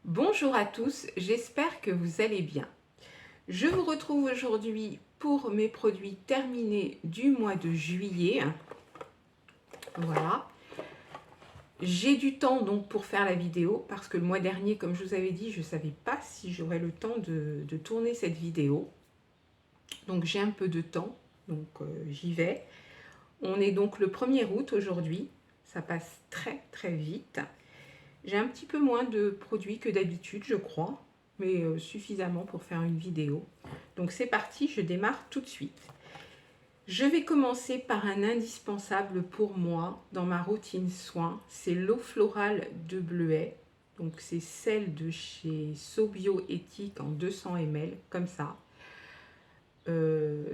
Bonjour à tous, j'espère que vous allez bien. Je vous retrouve aujourd'hui pour mes produits terminés du mois de juillet. Voilà. J'ai du temps donc pour faire la vidéo parce que le mois dernier, comme je vous avais dit, je ne savais pas si j'aurais le temps de tourner cette vidéo. Donc j'ai un peu de temps, donc j'y vais. On est donc le 1er août aujourd'hui, ça passe très très vite. J'ai un petit peu moins de produits que d'habitude, je crois, mais suffisamment pour faire une vidéo. Donc c'est parti, je démarre tout de suite. Je vais commencer par un indispensable pour moi dans ma routine soins, c'est l'eau florale de Bleuet. Donc c'est celle de chez Sobio Éthique en 200 ml, comme ça.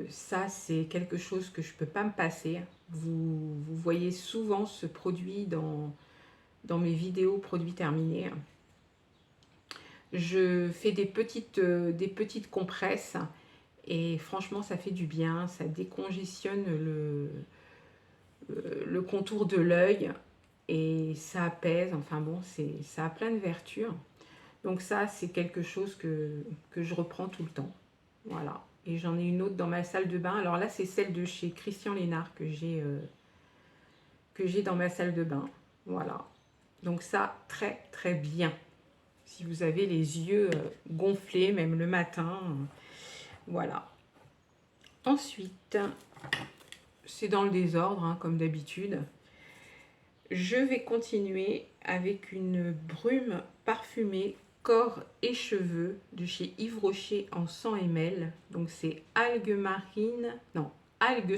Ça, c'est quelque chose que je ne peux pas me passer. Vous voyez souvent ce produit dans mes vidéos produits terminés. Je fais des petites compresses et franchement, ça fait du bien. Ça décongestionne le contour de l'œil et ça apaise. Enfin bon, ça a plein de vertus. Donc ça, c'est quelque chose que je reprends tout le temps. Voilà. Et j'en ai une autre dans ma salle de bain. Alors là, c'est celle de chez Christian Lénard que j'ai dans ma salle de bain. Voilà. Donc ça, très très bien. Si vous avez les yeux gonflés, même le matin, voilà. Ensuite, c'est dans le désordre, hein, comme d'habitude. Je vais continuer avec une brume parfumée corps et cheveux de chez Yves Rocher en 100 ml. Donc c'est algues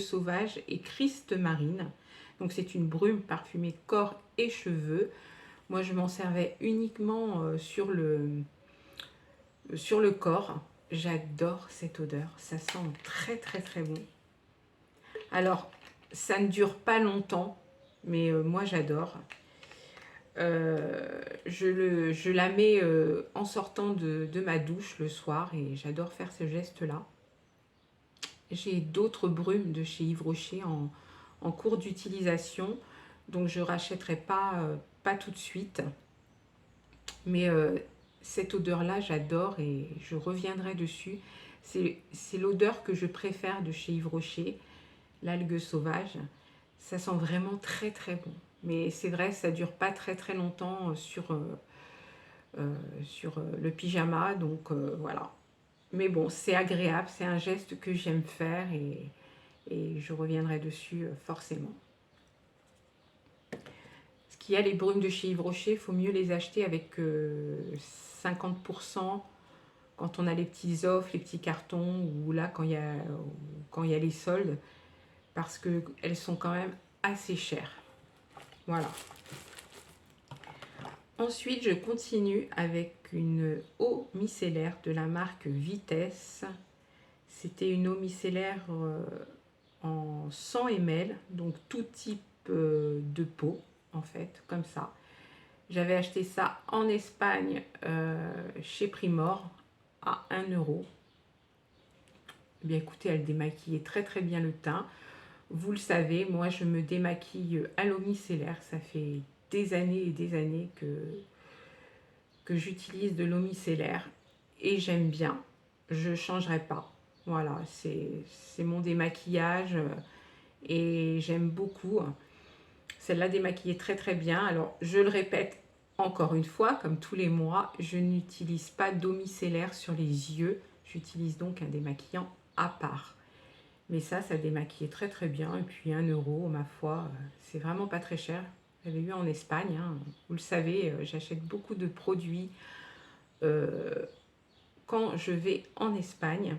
sauvages et Christ marine. Donc c'est une brume parfumée corps et cheveux. Moi je m'en servais uniquement sur le corps. J'adore cette odeur, ça sent très très très bon. Alors ça ne dure pas longtemps, mais moi j'adore. Je la mets en sortant de ma douche le soir et j'adore faire ce geste-là. J'ai d'autres brumes de chez Yves Rocher en cours d'utilisation, donc je ne rachèterai pas tout de suite. Mais cette odeur-là, j'adore et je reviendrai dessus. C'est l'odeur que je préfère de chez Yves Rocher, l'algue sauvage. Ça sent vraiment très très bon. Mais c'est vrai, ça ne dure pas très très longtemps sur le pyjama, donc voilà. Mais bon, c'est agréable, c'est un geste que j'aime faire et je reviendrai dessus forcément. Ce qu'il y a, les brumes de chez Yves Rocher, il faut mieux les acheter avec 50% quand on a les petits offres, les petits cartons, ou là quand il y a les soldes, parce qu'elles sont quand même assez chères. Voilà. Ensuite, je continue avec une eau micellaire de la marque Vitesse. C'était une eau micellaire en 100 ml, donc tout type de peau, en fait, comme ça. J'avais acheté ça en Espagne chez Primor à 1 euro. Eh bien écoutez, elle démaquillait très très bien le teint. Vous le savez, moi je me démaquille à l'eau micellaire. Ça fait des années et des années que j'utilise de l'eau micellaire et j'aime bien. Je ne changerai pas. Voilà, c'est mon démaquillage et j'aime beaucoup. Celle-là démaquillait très très bien. Alors je le répète encore une fois, comme tous les mois, je n'utilise pas d'eau micellaire sur les yeux. J'utilise donc un démaquillant à part. Mais ça démaquillait très très bien. Et puis 1 euro, ma foi, c'est vraiment pas très cher. J'avais eu en Espagne, hein. Vous le savez, j'achète beaucoup de produits quand je vais en Espagne.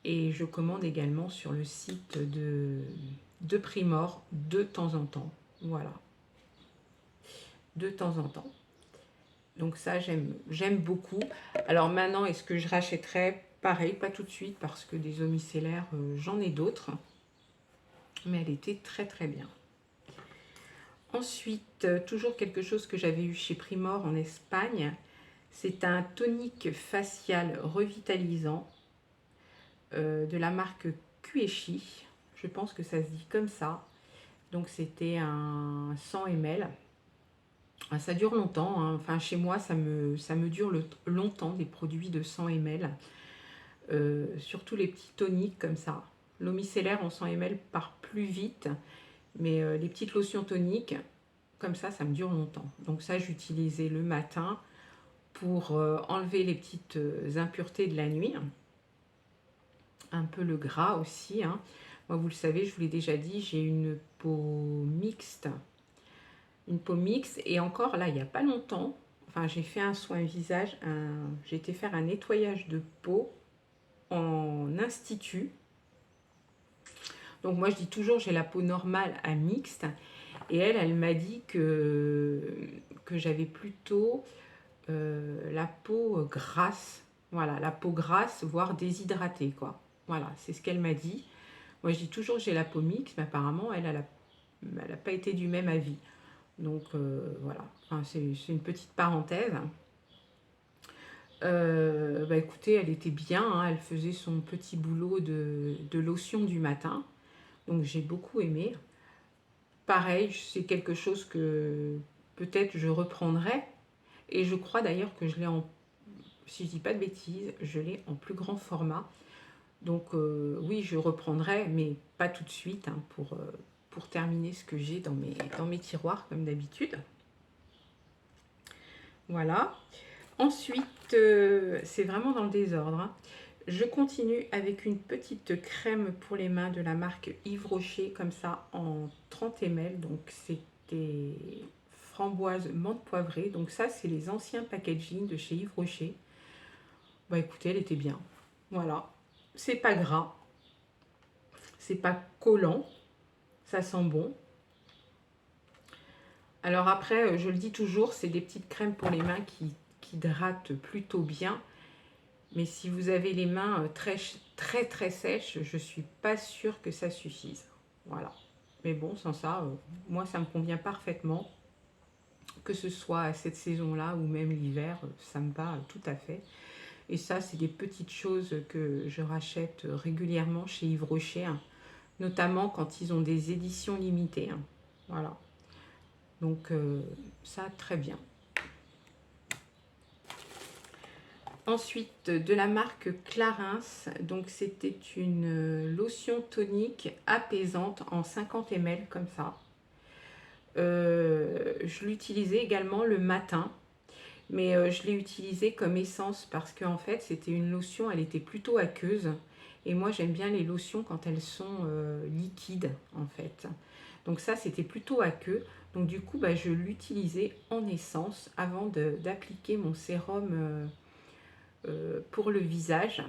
Et je commande également sur le site de Primor de temps en temps. Voilà, de temps en temps. Donc ça, j'aime beaucoup. Alors maintenant, est-ce que je rachèterai? Pareil, pas tout de suite, parce que des eaux micellaires, j'en ai d'autres. Mais elle était très très bien. Ensuite, toujours quelque chose que j'avais eu chez Primor en Espagne. C'est un tonique facial revitalisant de la marque Kueshi. Je pense que ça se dit comme ça. Donc c'était un 100 ml. Ah, ça dure longtemps, hein. Enfin, chez moi, ça me dure longtemps, des produits de 100 ml. Surtout les petits toniques comme ça. L'eau micellaire en 100 ml part plus vite, mais les petites lotions toniques, comme ça me dure longtemps. Donc ça, j'utilisais le matin pour enlever les petites impuretés de la nuit. Un peu le gras aussi, hein. Moi, vous le savez, je vous l'ai déjà dit, j'ai une peau mixte. Une peau mixte. Et encore là, il n'y a pas longtemps, enfin, j'ai fait un soin visage, j'ai été faire un nettoyage de peau en institut. Donc moi, je dis toujours, j'ai la peau normale à mixte. Et elle m'a dit que j'avais plutôt la peau grasse. Voilà, la peau grasse, voire déshydratée, quoi. Voilà, c'est ce qu'elle m'a dit. Moi, je dis toujours que j'ai la peau mixte, mais apparemment, elle n'a pas été du même avis. Donc, voilà. Enfin, c'est une petite parenthèse. Bah, écoutez, elle était bien, hein. Elle faisait son petit boulot de lotion du matin. Donc, j'ai beaucoup aimé. Pareil, c'est quelque chose que peut-être je reprendrai. Et je crois d'ailleurs que je l'ai en, si je dis pas de bêtises, je l'ai en plus grand format. Donc oui, je reprendrai, mais pas tout de suite, hein, pour terminer ce que j'ai dans mes tiroirs, comme d'habitude. Voilà. Ensuite, c'est vraiment dans le désordre, hein. Je continue avec une petite crème pour les mains de la marque Yves Rocher, comme ça, en 30 ml. Donc, c'était framboise menthe poivrée. Donc ça, c'est les anciens packaging de chez Yves Rocher. Bah écoutez, elle était bien. Voilà. C'est pas gras. C'est pas collant. Ça sent bon. Alors après, je le dis toujours, c'est des petites crèmes pour les mains qui hydratent plutôt bien. Mais si vous avez les mains très sèches, je ne suis pas sûre que ça suffise. Voilà. Mais bon, sans ça, moi, ça me convient parfaitement. Que ce soit à cette saison-là ou même l'hiver, ça me va tout à fait. Et ça, c'est des petites choses que je rachète régulièrement chez Yves Rocher, hein, notamment quand ils ont des éditions limitées, hein. Voilà. Donc, ça, très bien. Ensuite, de la marque Clarins, donc c'était une lotion tonique apaisante en 50 ml comme ça. Je l'utilisais également le matin, mais je l'ai utilisée comme essence parce qu'en fait c'était une lotion, elle était plutôt aqueuse. Et moi j'aime bien les lotions quand elles sont liquides en fait. Donc ça c'était plutôt aqueux. Donc du coup bah, je l'utilisais en essence avant d'appliquer mon sérum pour le visage.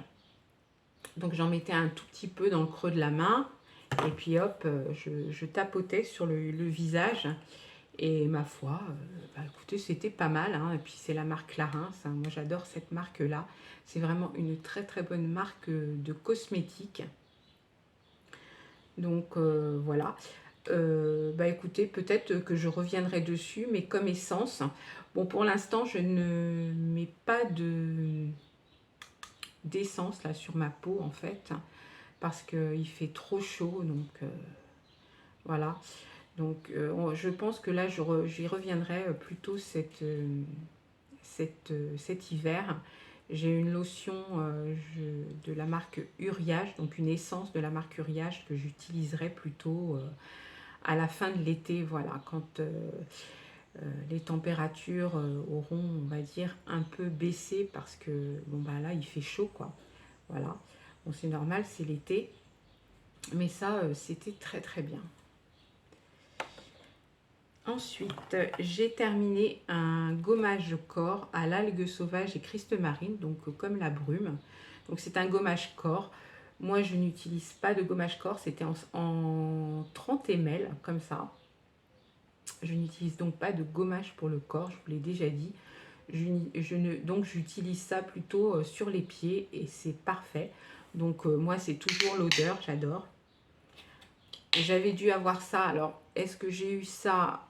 Donc j'en mettais un tout petit peu dans le creux de la main et puis hop, je tapotais sur le visage. Et ma foi, bah, écoutez, c'était pas mal, hein. Et puis c'est la marque Clarins, hein. Moi j'adore cette marque-là. C'est vraiment une très bonne marque de cosmétiques. Donc voilà. Bah écoutez, peut-être que je reviendrai dessus, mais comme essence. Bon, pour l'instant, je ne mets pas d'essence là sur ma peau en fait, parce qu'il fait trop chaud, donc voilà. Donc je pense que là j'y reviendrai plutôt cet hiver. J'ai une lotion de la marque Uriage, donc une essence de la marque Uriage que j'utiliserai plutôt à la fin de l'été, voilà, quand les températures auront, on va dire, un peu baissé parce que bon bah là il fait chaud quoi. Voilà. Bon, c'est normal, c'est l'été. Mais ça, c'était très bien. Ensuite, j'ai terminé un gommage corps à l'algue sauvage et Christ marine, donc comme la brume. Donc c'est un gommage corps. Moi, je n'utilise pas de gommage corps, c'était en 30 ml, comme ça. Je n'utilise donc pas de gommage pour le corps, je vous l'ai déjà dit. Donc j'utilise ça plutôt sur les pieds et c'est parfait. Donc moi, c'est toujours l'odeur, j'adore. J'avais dû avoir ça. Alors, est-ce que j'ai eu ça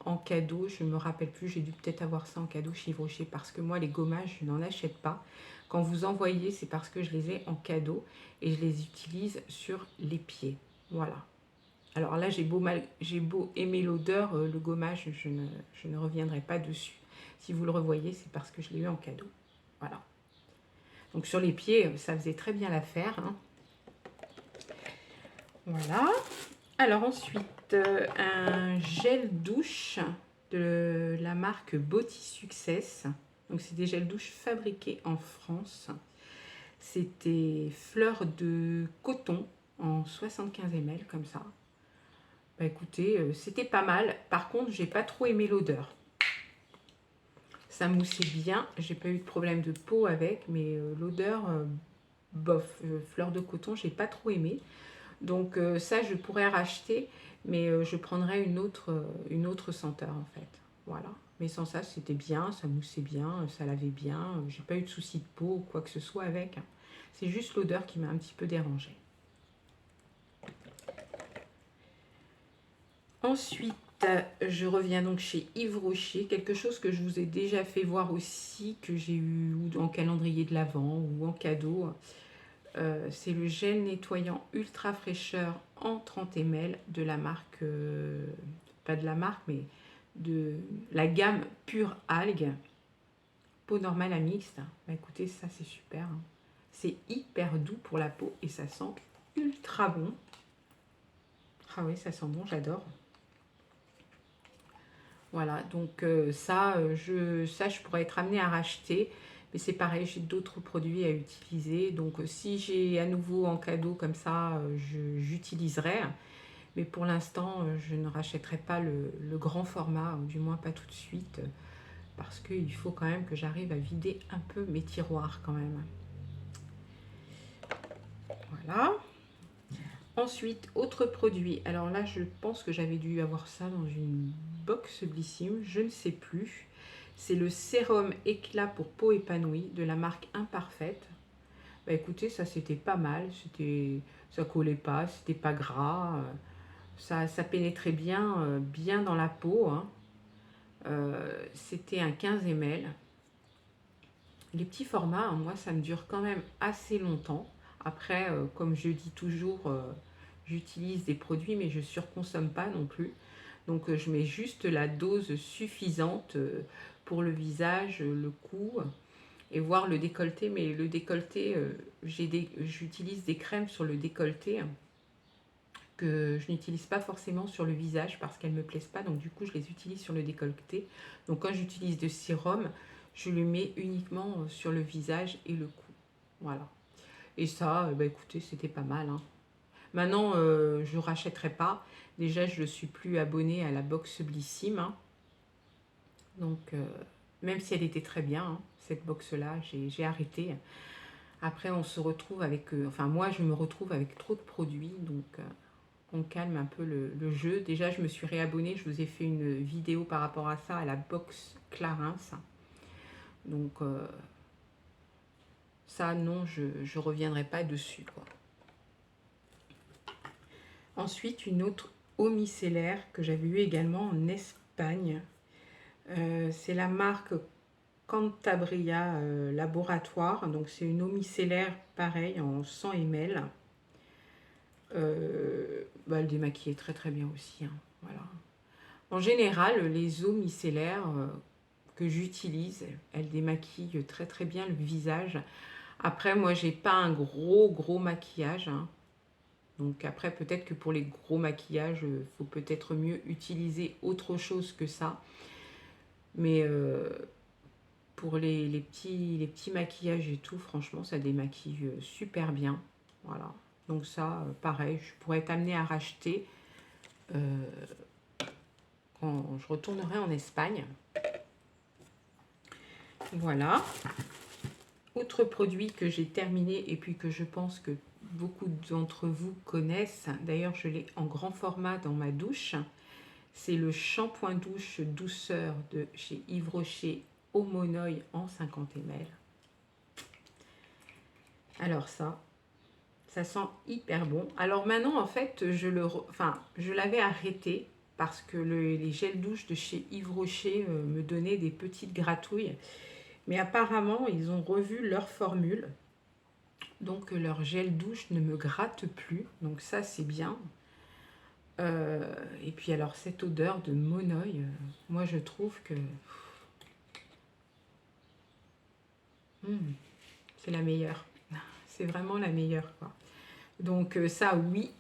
en cadeau? Je ne me rappelle plus. J'ai dû peut-être avoir ça en cadeau chez Yves Rocher parce que moi, les gommages, je n'en achète pas. Quand vous envoyez, c'est parce que je les ai en cadeau et je les utilise sur les pieds. Voilà. Alors là, j'ai beau aimer l'odeur, le gommage, je ne reviendrai pas dessus. Si vous le revoyez, c'est parce que je l'ai eu en cadeau. Voilà. Donc sur les pieds, ça faisait très bien l'affaire, hein. Voilà. Alors ensuite, un gel douche de la marque Body Success. Donc c'est des gels douche fabriqués en France. C'était fleur de coton en 75 ml comme ça. Bah écoutez, c'était pas mal. Par contre, j'ai pas trop aimé l'odeur. Ça moussait bien. J'ai pas eu de problème de peau avec, mais l'odeur, bof, fleur de coton, j'ai pas trop aimé. Donc ça, je pourrais racheter, mais je prendrais une autre senteur en fait. Voilà. Mais sans ça, c'était bien, ça moussait bien, ça lavait bien. J'ai pas eu de soucis de peau ou quoi que ce soit avec. C'est juste l'odeur qui m'a un petit peu dérangée. Ensuite, je reviens donc chez Yves Rocher, quelque chose que je vous ai déjà fait voir aussi, que j'ai eu ou en calendrier de l'Avent ou en cadeau. C'est le gel nettoyant ultra fraîcheur en 30 ml de la marque, pas de la marque, mais de la gamme Pure Algue, peau normale à mixte. Bah, écoutez, ça c'est super, hein. C'est hyper doux pour la peau et ça sent ultra bon. Ah oui, ça sent bon, j'adore. Voilà, donc je pourrais être amenée à racheter, mais c'est pareil, j'ai d'autres produits à utiliser. Donc si j'ai à nouveau en cadeau comme ça, j'utiliserai. Mais pour l'instant, je ne rachèterai pas le grand format, ou du moins pas tout de suite, parce qu'il faut quand même que j'arrive à vider un peu mes tiroirs quand même. Voilà. Ensuite, autre produit. Alors là, je pense que j'avais dû avoir ça dans une box Blissim, je ne sais plus. C'est le sérum éclat pour peau épanouie de la marque Imparfaite. Bah écoutez, ça c'était pas mal, ça collait pas, c'était pas gras, ça pénétrait bien, bien dans la peau, hein. C'était un 15 ml. Les petits formats, hein, moi ça me dure quand même assez longtemps. Après, comme je dis toujours, j'utilise des produits mais je ne surconsomme pas non plus. Donc je mets juste la dose suffisante pour le visage, le cou et voir le décolleté. Mais le décolleté, j'utilise des crèmes sur le décolleté que je n'utilise pas forcément sur le visage parce qu'elles ne me plaisent pas. Donc du coup, je les utilise sur le décolleté. Donc quand j'utilise de sérum, je le mets uniquement sur le visage et le cou. Voilà. Et ça, bah, écoutez, c'était pas mal, hein. Maintenant, je ne rachèterai pas. Déjà, je ne suis plus abonnée à la box Blissim, hein. Donc, même si elle était très bien, hein, cette box-là, j'ai arrêté. Après, on se retrouve avec... enfin, moi, je me retrouve avec trop de produits. Donc, on calme un peu le jeu. Déjà, je me suis réabonnée. Je vous ai fait une vidéo par rapport à ça, à la box Clarins. Donc, ça, non, je ne reviendrai pas dessus, quoi. Ensuite, une autre eau micellaire que j'avais eu également en Espagne. C'est la marque Cantabria Laboratoire. Donc, c'est une eau micellaire pareil en 100 ml. Bah, elle démaquillait très très bien aussi, hein. Voilà. En général, les eaux micellaires que j'utilise, elles démaquillent très très bien le visage. Après, moi, j'ai pas un gros maquillage, hein. Donc après, peut-être que pour les gros maquillages, il faut peut-être mieux utiliser autre chose que ça. Mais pour les petits maquillages et tout, franchement, ça démaquille super bien. Voilà. Donc ça, pareil, je pourrais être amenée à racheter quand je retournerai en Espagne. Voilà. Autre produit que j'ai terminé et puis que je pense que beaucoup d'entre vous connaissent, d'ailleurs je l'ai en grand format dans ma douche, c'est le shampoing douche douceur de chez Yves Rocher Homonoï en 50 ml. Alors ça sent hyper bon. Alors maintenant en fait je l'avais arrêté parce que les gels douche de chez Yves Rocher me donnaient des petites gratouilles. Mais apparemment, ils ont revu leur formule. Donc, leur gel douche ne me gratte plus. Donc, ça, c'est bien. Et puis alors cette odeur de monoeil, moi je trouve que c'est la meilleure. C'est vraiment la meilleure, quoi. Donc ça, oui,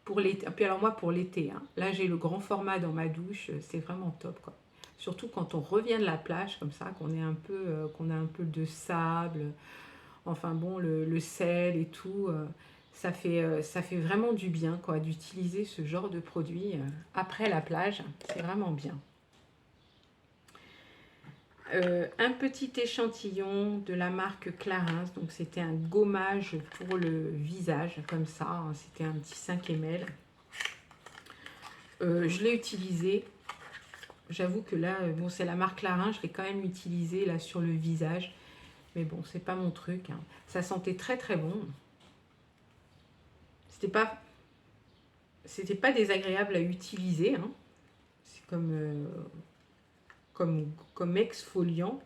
pour l'été. Puis alors moi, pour l'été, hein, là j'ai le grand format dans ma douche, c'est vraiment top, quoi. Surtout quand on revient de la plage, comme ça, qu'on a un peu de sable, enfin bon, le sel et tout, ça fait vraiment du bien, quoi, d'utiliser ce genre de produit après la plage. C'est vraiment bien. Un petit échantillon de la marque Clarins, donc c'était un gommage pour le visage, comme ça, hein, c'était un petit 5 ml. Je l'ai utilisé, j'avoue que là, bon, c'est la marque Clarins, je l'ai quand même utilisé là sur le visage, mais bon, c'est pas mon truc, hein. Ça sentait très très bon. C'était pas désagréable à utiliser, hein. C'est comme exfoliant,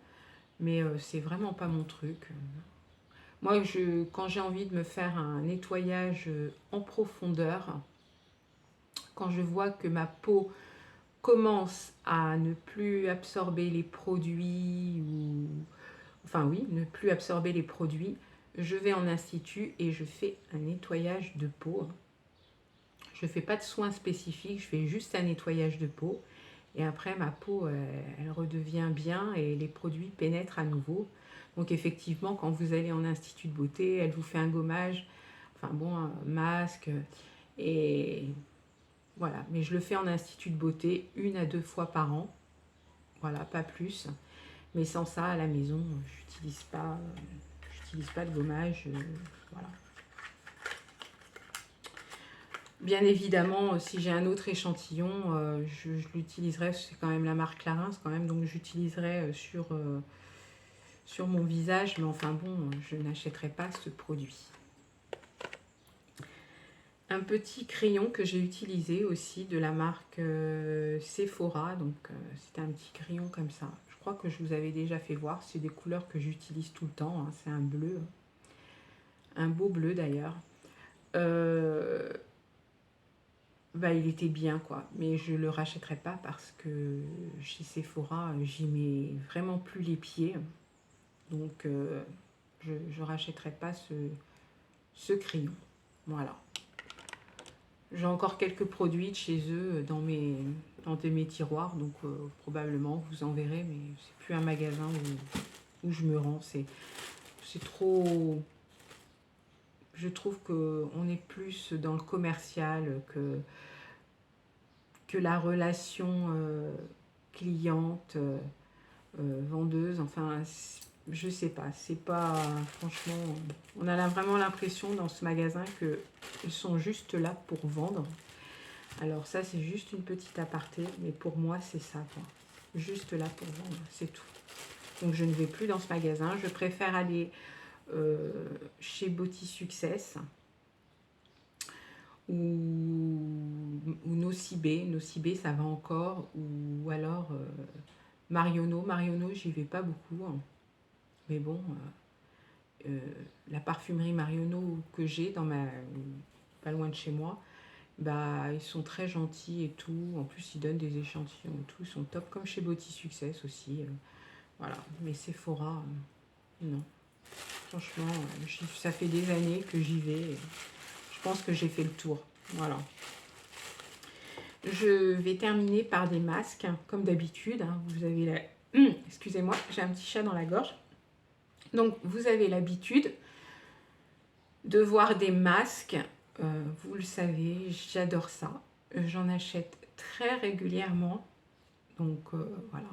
mais c'est vraiment pas mon truc. Moi, quand j'ai envie de me faire un nettoyage en profondeur, quand je vois que ma peau commence à ne plus absorber les produits, enfin oui, ne plus absorber les produits, je vais en institut et je fais un nettoyage de peau. Je ne fais pas de soins spécifiques, je fais juste un nettoyage de peau. Et après, ma peau, elle redevient bien et les produits pénètrent à nouveau. Donc effectivement, quand vous allez en institut de beauté, elle vous fait un gommage, enfin bon, un masque. Et voilà, mais je le fais en institut de beauté 1 à 2 fois par an. Voilà, pas plus. Mais sans ça, à la maison, j'utilise pas de gommage. Voilà. Bien évidemment, si j'ai un autre échantillon, je l'utiliserai, c'est quand même la marque Clarins quand même, donc j'utiliserai sur mon visage, mais enfin bon, je n'achèterai pas ce produit. Un petit crayon que j'ai utilisé aussi de la marque Sephora, donc c'était un petit crayon comme ça. Je crois que je vous avais déjà fait voir, c'est des couleurs que j'utilise tout le temps, hein. C'est un bleu, un beau bleu d'ailleurs. Bah, il était bien, quoi, mais je le rachèterai pas parce que chez Sephora, j'y mets vraiment plus les pieds, donc je rachèterai pas ce crayon. Voilà. J'ai encore quelques produits de chez eux dans mes tiroirs, donc probablement vous en verrez, mais c'est plus un magasin où je me rends. C'est trop. Je trouve qu'on est plus dans le commercial que la relation cliente, vendeuse. Enfin, je sais pas. C'est pas. Franchement, on a vraiment l'impression dans ce magasin qu'ils sont juste là pour vendre. Alors ça, c'est juste une petite aparté, mais pour moi, c'est ça, quoi. Juste là pour vendre, c'est tout. Donc je ne vais plus dans ce magasin. Je préfère aller chez Beauty Success ou Nocibé. Nocibé, ça va encore. Ou alors Marionneau. Marionneau, j'y vais pas beaucoup, hein. Mais bon, la parfumerie Marionneau que j'ai pas loin de chez moi, bah, ils sont très gentils et tout. En plus, ils donnent des échantillons et tout. Ils sont top, comme chez Beauty Success aussi. Voilà. Mais Sephora, non. Franchement, ça fait des années que j'y vais. Je pense que j'ai fait le tour. Voilà. Je vais terminer par des masques, hein, comme d'habitude. Hein. Vous avez la... Excusez-moi, j'ai un petit chat dans la gorge. Donc, vous avez l'habitude de voir des masques. Vous le savez, j'adore ça. J'en achète très régulièrement. Donc, voilà.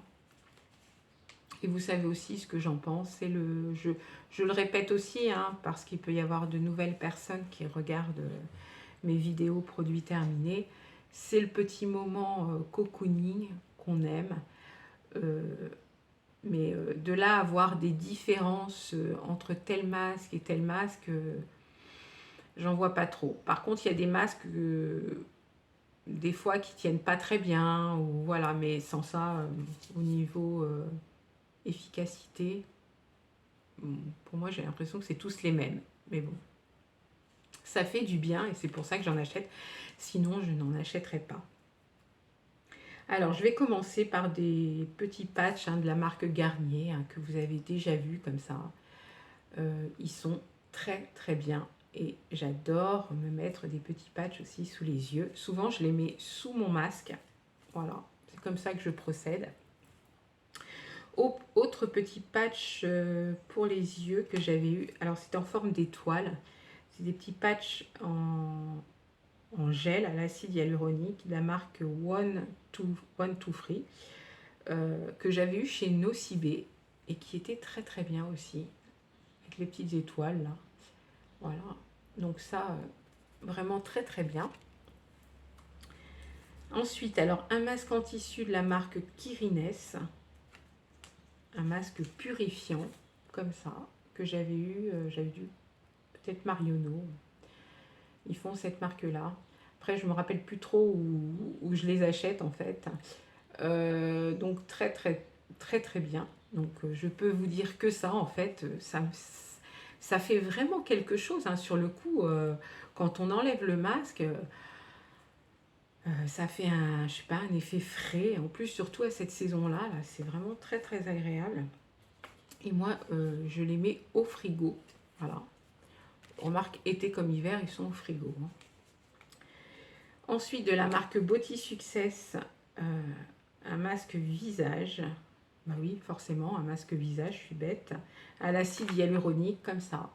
Et vous savez aussi ce que j'en pense. Je le répète aussi, hein, parce qu'il peut y avoir de nouvelles personnes qui regardent mes vidéos produits terminés. C'est le petit moment cocooning qu'on aime. Mais de là à avoir des différences entre tel masque et tel masque, j'en vois pas trop. Par contre, il y a des masques des fois qui tiennent pas très bien, ou voilà, mais sans ça, au niveau efficacité, pour moi j'ai l'impression que c'est tous les mêmes. Mais bon, Ça fait du bien et c'est pour ça que j'en achète. Sinon, je n'en achèterais pas. Alors, je vais commencer par des petits patchs de la marque Garnier que vous avez déjà vu comme ça. Ils sont très très bien et j'adore me mettre des petits patchs aussi sous les yeux. Souvent, je les mets sous mon masque. Voilà, c'est comme ça que je procède. Autre petit patch pour les yeux que j'avais eu. Alors, c'est en forme d'étoile. C'est des petits patchs en gel à l'acide hyaluronique de la marque One to Free que j'avais eu chez Nocibé et qui était très très bien aussi avec les petites étoiles là. Voilà, donc ça vraiment très très bien. Ensuite, alors un masque en tissu de la marque Kirines, un masque purifiant comme ça que j'avais eu, j'avais dû peut-être Marionneau. Ils font cette marque là. Après, je me rappelle plus trop où je les achète en fait. Donc très très très très bien. Donc je peux vous dire que ça en fait, ça fait vraiment quelque chose sur le coup. Quand on enlève le masque, ça fait un, je sais pas, un effet frais. En plus, surtout à cette saison-là, là, c'est vraiment très très agréable. Et moi, je les mets au frigo. Voilà. On remarque été comme hiver, ils sont au frigo. Ensuite, de la marque Body Success, un masque visage. Bah oui, forcément, un masque visage, je suis bête. À l'acide hyaluronique, comme ça.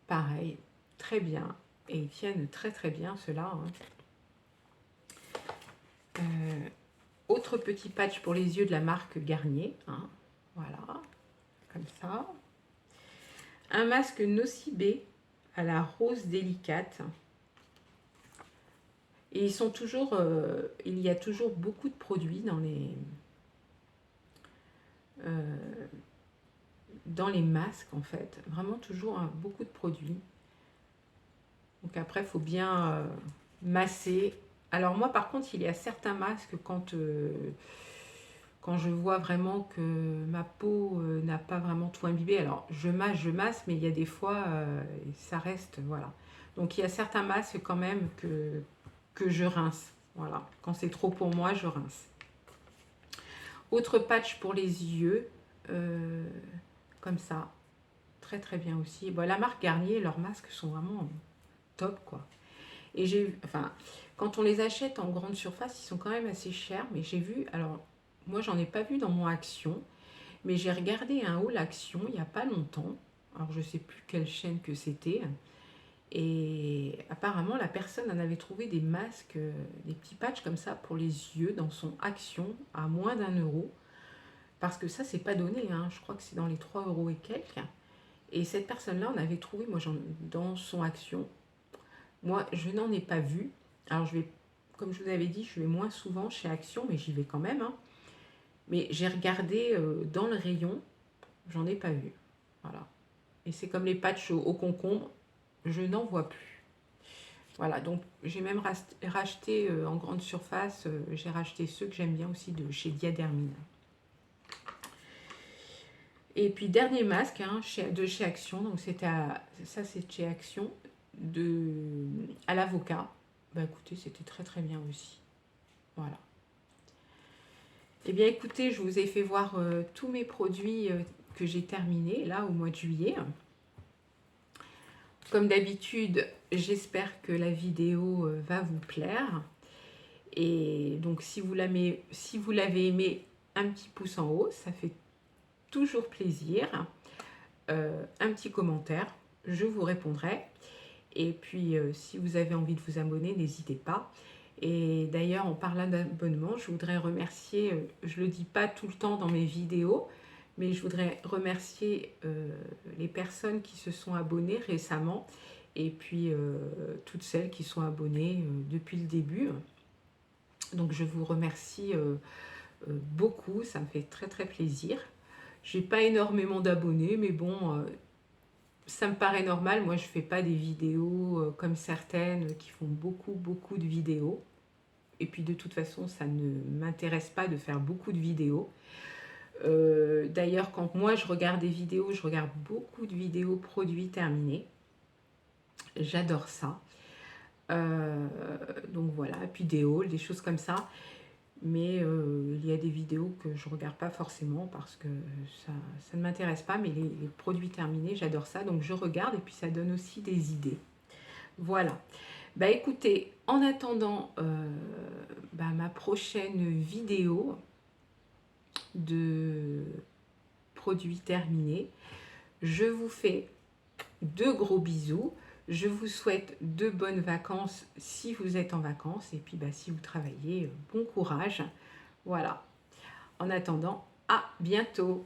Pareil, très bien. Et ils tiennent très très bien, ceux-là. Autre petit patch pour les yeux de la marque Garnier. Voilà, comme ça. Un masque Nocibé à la rose délicate. Et ils sont toujours, il y a toujours beaucoup de produits dans les masques en fait. Vraiment toujours beaucoup de produits. Donc après, il faut bien masser. Alors moi par contre, il y a certains masques quand je vois vraiment que ma peau n'a pas vraiment tout imbibé. Alors je masse, mais il y a des fois, ça reste, voilà. Donc il y a certains masques quand même que je rince. Voilà, quand c'est trop pour moi, je rince. Autre patch pour les yeux, comme ça, très très bien aussi. Bon, la marque Garnier, leurs masques sont vraiment top quoi. Et enfin, quand on les achète en grande surface, ils sont quand même assez chers, mais j'ai vu, alors moi j'en ai pas vu dans mon Action, mais j'ai regardé un haul Action il n'y a pas longtemps. Alors je sais plus quelle chaîne que c'était. Et apparemment, la personne en avait trouvé des masques, des petits patchs comme ça pour les yeux dans son Action à moins d'1 €. Parce que ça, c'est pas donné. Je crois que c'est dans les 3 € et quelques. Et cette personne-là, on avait trouvé, moi, dans son Action. Moi, je n'en ai pas vu. Alors, comme je vous avais dit, je vais moins souvent chez Action, mais j'y vais quand même. Mais j'ai regardé dans le rayon, j'en ai pas vu. Voilà. Et c'est comme les patchs au concombre. Je n'en vois plus. Voilà, donc j'ai même racheté en grande surface, j'ai racheté ceux que j'aime bien aussi de chez Diadermine. Et puis dernier masque de chez Action, donc c'est de chez Action, à l'avocat. Bah écoutez, c'était très très bien aussi. Voilà. Eh bien écoutez, je vous ai fait voir tous mes produits que j'ai terminés là au mois de juillet. Comme d'habitude, j'espère que la vidéo va vous plaire. Et donc, si vous l'avez aimé, un petit pouce en haut, ça fait toujours plaisir. Un petit commentaire, je vous répondrai. Et puis, si vous avez envie de vous abonner, n'hésitez pas. Et d'ailleurs, en parlant d'abonnement, je voudrais remercier, je ne le dis pas tout le temps dans mes vidéos, mais je voudrais remercier les personnes qui se sont abonnées récemment et puis toutes celles qui sont abonnées depuis le début. Donc je vous remercie beaucoup, ça me fait très très plaisir. J'ai pas énormément d'abonnés, mais bon, ça me paraît normal. Moi, je fais pas des vidéos comme certaines qui font beaucoup de vidéos. Et puis de toute façon, ça ne m'intéresse pas de faire beaucoup de vidéos. D'ailleurs, quand moi je regarde des vidéos, je regarde beaucoup de vidéos produits terminés. J'adore ça. Donc voilà, et puis des hauls, des choses comme ça. Mais il y a des vidéos que je ne regarde pas forcément parce que ça ne m'intéresse pas. Mais les produits terminés, j'adore ça. Donc je regarde et puis ça donne aussi des idées. Voilà. Bah écoutez, en attendant ma prochaine vidéo de produits terminés, je vous fais de gros bisous. Je vous souhaite de bonnes vacances si vous êtes en vacances. Et puis si vous travaillez, bon courage. Voilà. En attendant, à bientôt.